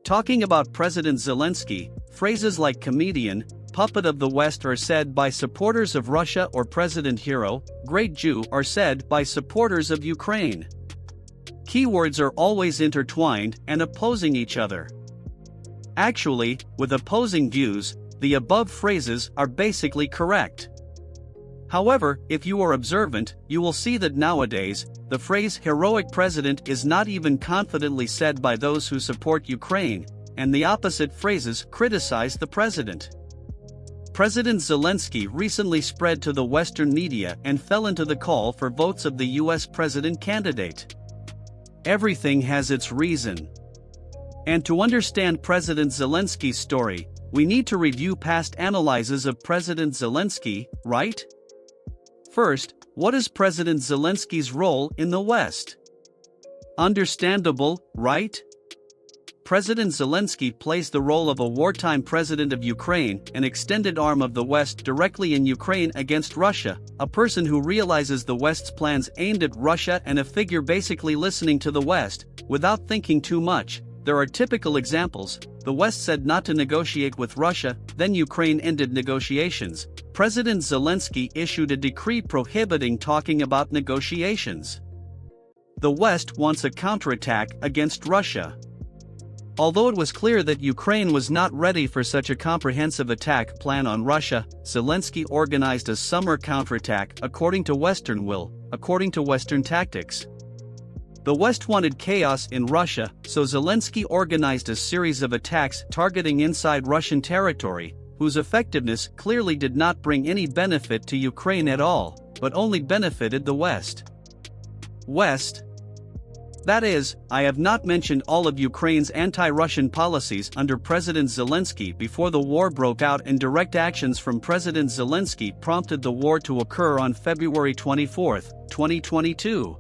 Talking about President Zelensky, phrases like comedian, puppet of the West are said by supporters of Russia, or President Hero, Great Jew are said by supporters of Ukraine. Keywords are always intertwined and opposing each other. Actually, with opposing views, the above phrases are basically correct. However, if you are observant, you will see that nowadays, the phrase heroic president is not even confidently said by those who support Ukraine, and the opposite phrases criticize the president. President Zelensky recently spread to the Western media and fell into the call for votes of the US president candidate. Everything has its reason. And to understand President Zelensky's story, we need to review past analyses of President Zelensky, right? First, what is President Zelensky's role in the West? Understandable, right? President Zelensky plays the role of a wartime president of Ukraine, an extended arm of the West directly in Ukraine against Russia, a person who realizes the West's plans aimed at Russia and a figure basically listening to the West, without thinking too much. There are typical examples. The West said not to negotiate with Russia, then Ukraine ended negotiations. President Zelensky issued a decree prohibiting talking about negotiations. The West wants a counterattack against Russia. Although it was clear that Ukraine was not ready for such a comprehensive attack plan on Russia, Zelensky organized a summer counterattack according to Western will, according to Western tactics. The West wanted chaos in Russia, so Zelensky organized a series of attacks targeting inside Russian territory, whose effectiveness clearly did not bring any benefit to Ukraine at all, but only benefited the West. That is, I have not mentioned all of Ukraine's anti-Russian policies under President Zelensky before the war broke out, and direct actions from President Zelensky prompted the war to occur on February 24, 2022.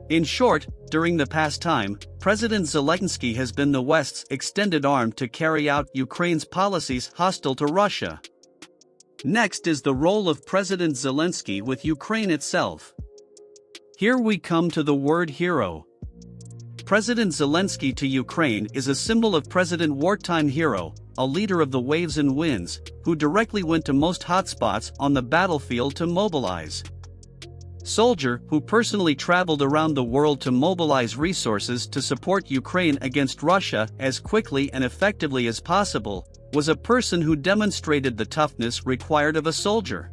In short, during the past time, President Zelensky has been the West's extended arm to carry out Ukraine's policies hostile to Russia. Next is the role of President Zelensky with Ukraine itself. Here we come to the word hero. President Zelensky to Ukraine is a symbol of President Wartime Hero, a leader of the waves and winds, who directly went to most hotspots on the battlefield to mobilize. Soldier who personally traveled around the world to mobilize resources to support Ukraine against Russia as quickly and effectively as possible, was a person who demonstrated the toughness required of a soldier.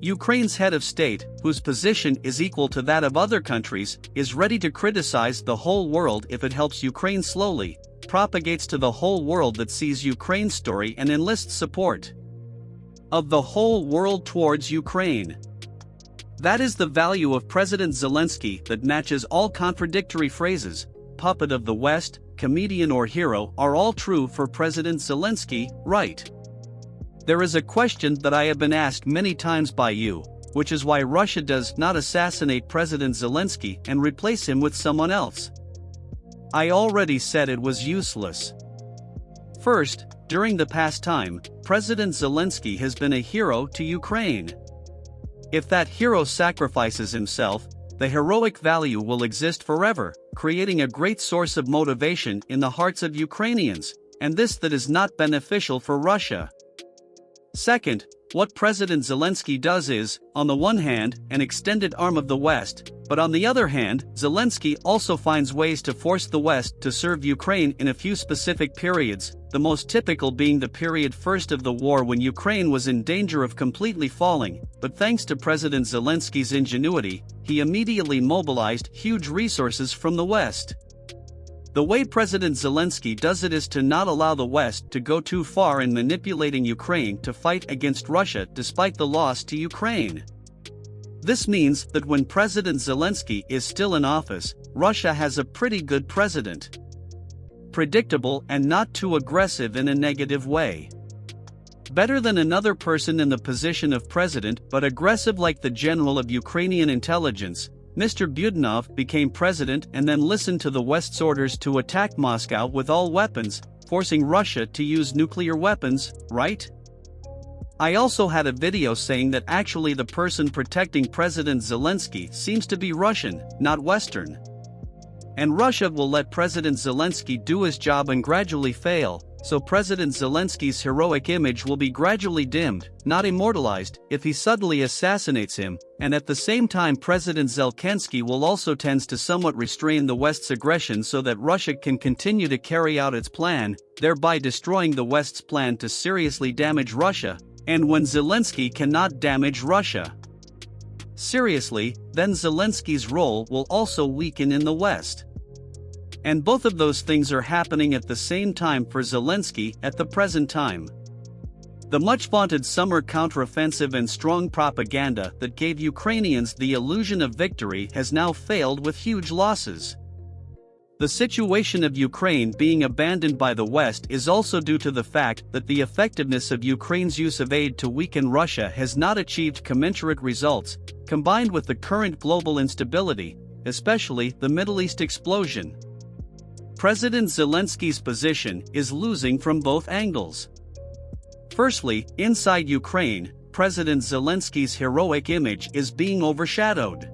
Ukraine's head of state, whose position is equal to that of other countries, is ready to criticize the whole world if it helps Ukraine slowly, propagates to the whole world that sees Ukraine's story and enlists support of the whole world towards Ukraine. That is the value of President Zelensky that matches all contradictory phrases. Puppet of the West, comedian or hero are all true for President Zelensky, right? There is a question that I have been asked many times by you, which is why Russia does not assassinate President Zelensky and replace him with someone else. I already said it was useless. First, during the past time, President Zelensky has been a hero to Ukraine. If that hero sacrifices himself, the heroic value will exist forever, creating a great source of motivation in the hearts of Ukrainians, and this that is not beneficial for Russia. Second, what President Zelensky does is, on the one hand, an extended arm of the West, but on the other hand, Zelensky also finds ways to force the West to serve Ukraine in a few specific periods, the most typical being the period first of the war when Ukraine was in danger of completely falling, but thanks to President Zelensky's ingenuity, he immediately mobilized huge resources from the West. The way President Zelensky does it is to not allow the West to go too far in manipulating Ukraine to fight against Russia despite the loss to Ukraine. This means that when President Zelensky is still in office, Russia has a pretty good president. Predictable and not too aggressive in a negative way. Better than another person in the position of president but aggressive like the general of Ukrainian intelligence. Mr. Budanov became president and then listened to the West's orders to attack Moscow with all weapons, forcing Russia to use nuclear weapons, right? I also had a video saying that actually the person protecting President Zelensky seems to be Russian, not Western. And Russia will let President Zelensky do his job and gradually fail, so President Zelensky's heroic image will be gradually dimmed, not immortalized, if he suddenly assassinates him, and at the same time President Zelensky will also tend to somewhat restrain the West's aggression so that Russia can continue to carry out its plan, thereby destroying the West's plan to seriously damage Russia, and when Zelensky cannot damage Russia seriously, then Zelensky's role will also weaken in the West. And both of those things are happening at the same time for Zelensky at the present time. The much-vaunted summer counteroffensive and strong propaganda that gave Ukrainians the illusion of victory has now failed with huge losses. The situation of Ukraine being abandoned by the West is also due to the fact that the effectiveness of Ukraine's use of aid to weaken Russia has not achieved commensurate results, combined with the current global instability, especially the Middle East explosion. President Zelensky's position is losing from both angles. Firstly, inside Ukraine, President Zelensky's heroic image is being overshadowed.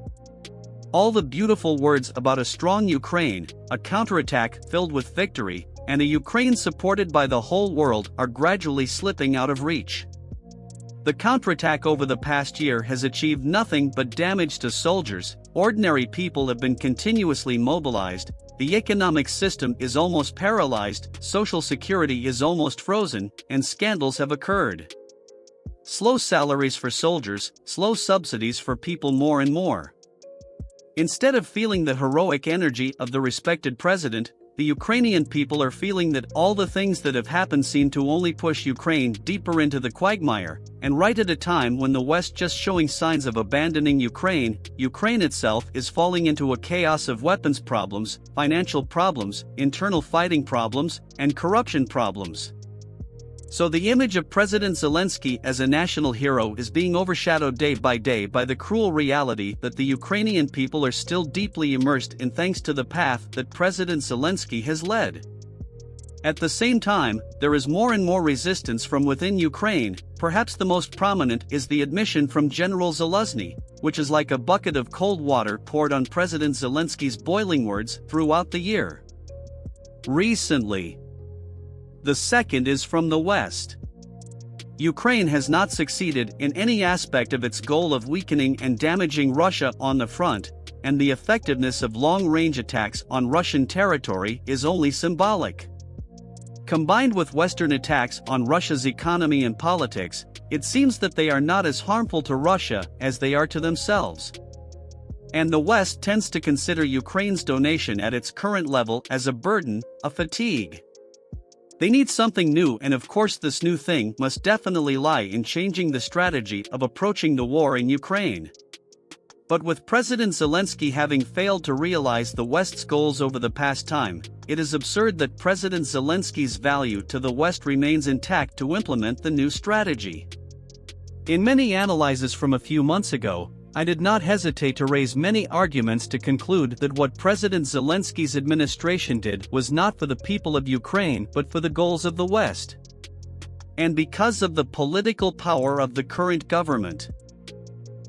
All the beautiful words about a strong Ukraine, a counterattack filled with victory, and a Ukraine supported by the whole world are gradually slipping out of reach. The counterattack over the past year has achieved nothing but damage to soldiers, ordinary people have been continuously mobilized, the economic system is almost paralyzed, social security is almost frozen, and scandals have occurred. Slow salaries for soldiers, slow subsidies for people more and more. Instead of feeling the heroic energy of the respected president, the Ukrainian people are feeling that all the things that have happened seem to only push Ukraine deeper into the quagmire, and right at a time when the West just showing signs of abandoning Ukraine, Ukraine itself is falling into a chaos of weapons problems, financial problems, internal fighting problems, and corruption problems. So the image of President Zelensky as a national hero is being overshadowed day by the cruel reality that the Ukrainian people are still deeply immersed in thanks to the path that President Zelensky has led. At the same time, there is more and more resistance from within Ukraine. Perhaps the most prominent is the admission from General Zelensky, which is like a bucket of cold water poured on President Zelensky's boiling words throughout the year. Recently. The second is from the West. Ukraine has not succeeded in any aspect of its goal of weakening and damaging Russia on the front, and the effectiveness of long-range attacks on Russian territory is only symbolic. Combined with Western attacks on Russia's economy and politics, it seems that they are not as harmful to Russia as they are to themselves. And the West tends to consider Ukraine's donation at its current level as a burden, a fatigue. They need something new, and of course this new thing must definitely lie in changing the strategy of approaching the war in Ukraine. But with President Zelensky having failed to realize the West's goals over the past time, it is absurd that President Zelensky's value to the West remains intact to implement the new strategy. In many analyses from a few months ago, I did not hesitate to raise many arguments to conclude that what President Zelensky's administration did was not for the people of Ukraine but for the goals of the West. And because of the political power of the current government.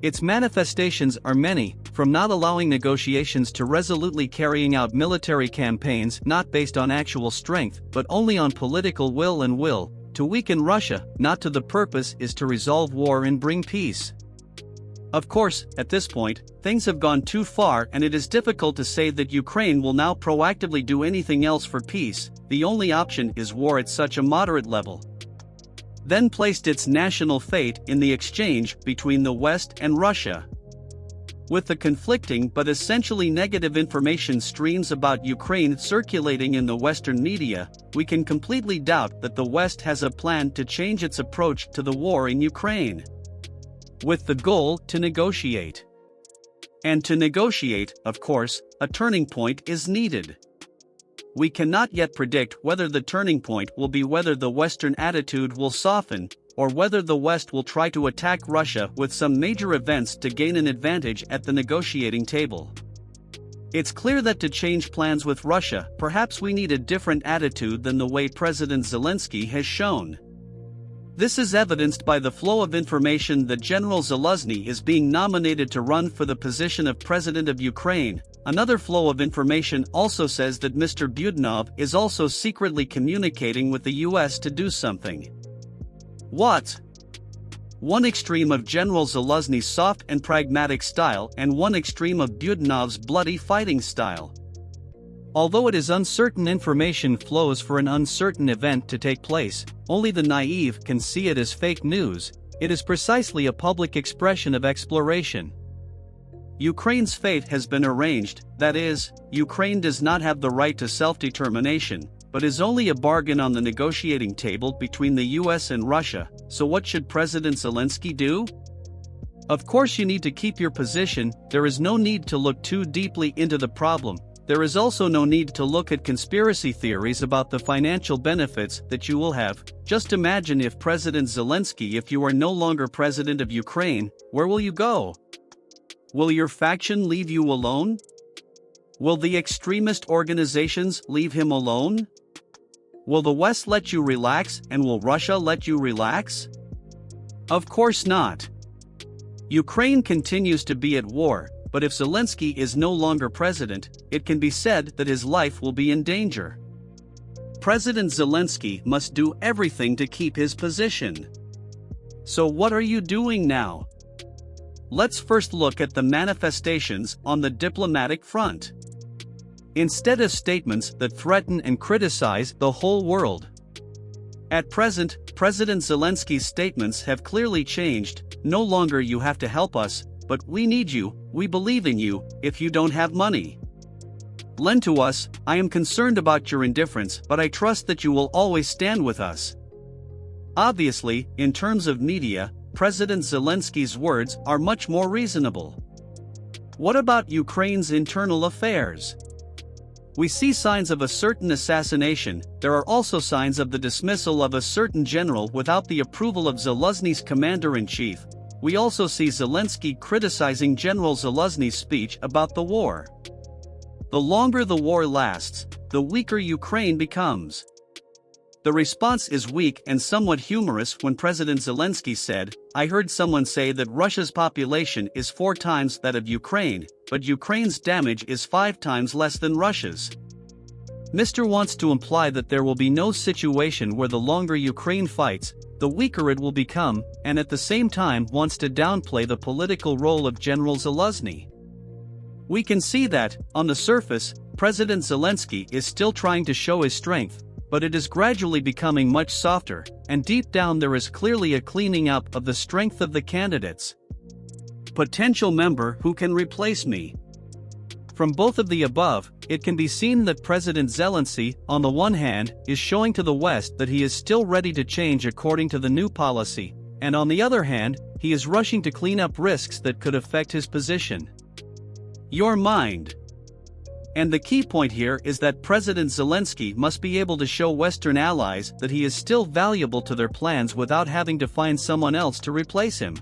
Its manifestations are many, from not allowing negotiations to resolutely carrying out military campaigns not based on actual strength but only on political will and will, to weaken Russia, not to the purpose is to resolve war and bring peace. Of course, at this point, things have gone too far and it is difficult to say that Ukraine will now proactively do anything else for peace. The only option is war at such a moderate level. Then placed its national fate in the exchange between the West and Russia. With the conflicting but essentially negative information streams about Ukraine circulating in the Western media, we can completely doubt that the West has a plan to change its approach to the war in Ukraine. With the goal to negotiate. And to negotiate, of course, a turning point is needed. We cannot yet predict whether the turning point will be whether the Western attitude will soften, or whether the West will try to attack Russia with some major events to gain an advantage at the negotiating table. It's clear that to change plans with Russia, perhaps we need a different attitude than the way President Zelensky has shown. This is evidenced by the flow of information that General Zelensky is being nominated to run for the position of President of Ukraine, Another flow of information also says that Mr. Budanov is also secretly communicating with the US to do something. What? One extreme of General Zelensky's soft and pragmatic style and one extreme of Budanov's bloody fighting style. Although it is uncertain information flows for an uncertain event to take place, only the naive can see it as fake news. It is precisely a public expression of exploration. Ukraine's fate has been arranged, that is, Ukraine does not have the right to self-determination, but is only a bargain on the negotiating table between the US and Russia. So what should President Zelensky do? Of course you need to keep your position. There is no need to look too deeply into the problem. There is also no need to look at conspiracy theories about the financial benefits that you will have. Just imagine if President Zelensky, if you are no longer president of Ukraine, where will you go? Will your faction leave you alone? Will the extremist organizations leave him alone? Will the West let you relax, and will Russia let you relax? Of course not. Ukraine continues to be at war, but if Zelensky is no longer president, it can be said that his life will be in danger. President Zelensky must do everything to keep his position. So what are you doing now? Let's first look at the manifestations on the diplomatic front. Instead of statements that threaten and criticize the whole world. At present, President Zelensky's statements have clearly changed. No longer "you have to help us," but "we need you, we believe in you, if you don't have money. Lend to us, I am concerned about your indifference, but I trust that you will always stand with us." Obviously, in terms of media, President Zelensky's words are much more reasonable. What about Ukraine's internal affairs? We see signs of a certain assassination. There are also signs of the dismissal of a certain general without the approval of Zelensky's commander-in-chief. We also see Zelensky criticizing General Zelensky's speech about the war. The longer the war lasts, the weaker Ukraine becomes. The response is weak and somewhat humorous when President Zelensky said, "I heard someone say that Russia's population is 4 times that of Ukraine, but Ukraine's damage is 5 times less than Russia's." Mr. wants to imply that there will be no situation where the longer Ukraine fights, the weaker it will become, and at the same time wants to downplay the political role of General Zelensky. We can see that, on the surface, President Zelensky is still trying to show his strength, but it is gradually becoming much softer, and deep down there is clearly a cleaning up of the strength of the candidates. Potential member who can replace me. From both of the above, it can be seen that President Zelensky, on the one hand, is showing to the West that he is still ready to change according to the new policy, and on the other hand, he is rushing to clean up risks that could affect his position. Your mind. And the key point here is that President Zelensky must be able to show Western allies that he is still valuable to their plans without having to find someone else to replace him.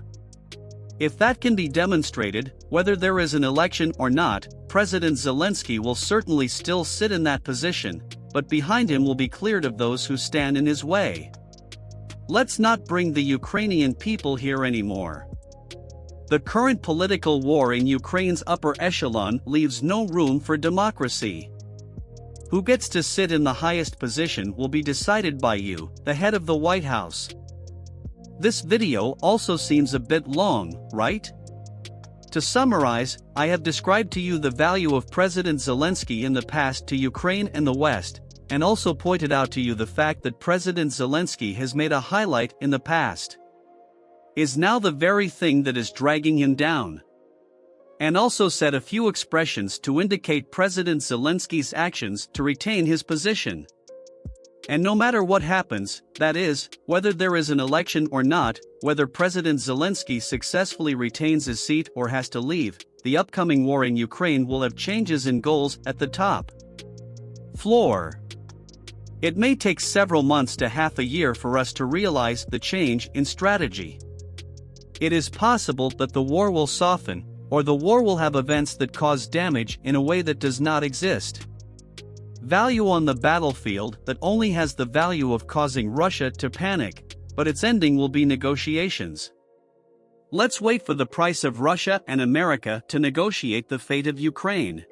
If that can be demonstrated, whether there is an election or not, President Zelensky will certainly still sit in that position, but behind him will be cleared of those who stand in his way. Let's not bring the Ukrainian people here anymore. The current political war in Ukraine's upper echelon leaves no room for democracy. Who gets to sit in the highest position will be decided by you, the head of the White House. This video also seems a bit long, right? To summarize, I have described to you the value of President Zelensky in the past to Ukraine and the West, and also pointed out to you the fact that President Zelensky has made a highlight in the past. Is now the very thing that is dragging him down. And also said a few expressions to indicate President Zelensky's actions to retain his position. And no matter what happens, that is, whether there is an election or not, whether President Zelensky successfully retains his seat or has to leave, the upcoming war in Ukraine will have changes in goals at the top floor. It may take several months to half a year for us to realize the change in strategy. It is possible that the war will soften, or the war will have events that cause damage in a way that does not exist. Value on the battlefield that only has the value of causing Russia to panic, but its ending will be negotiations. Let's wait for the price of Russia and America to negotiate the fate of Ukraine.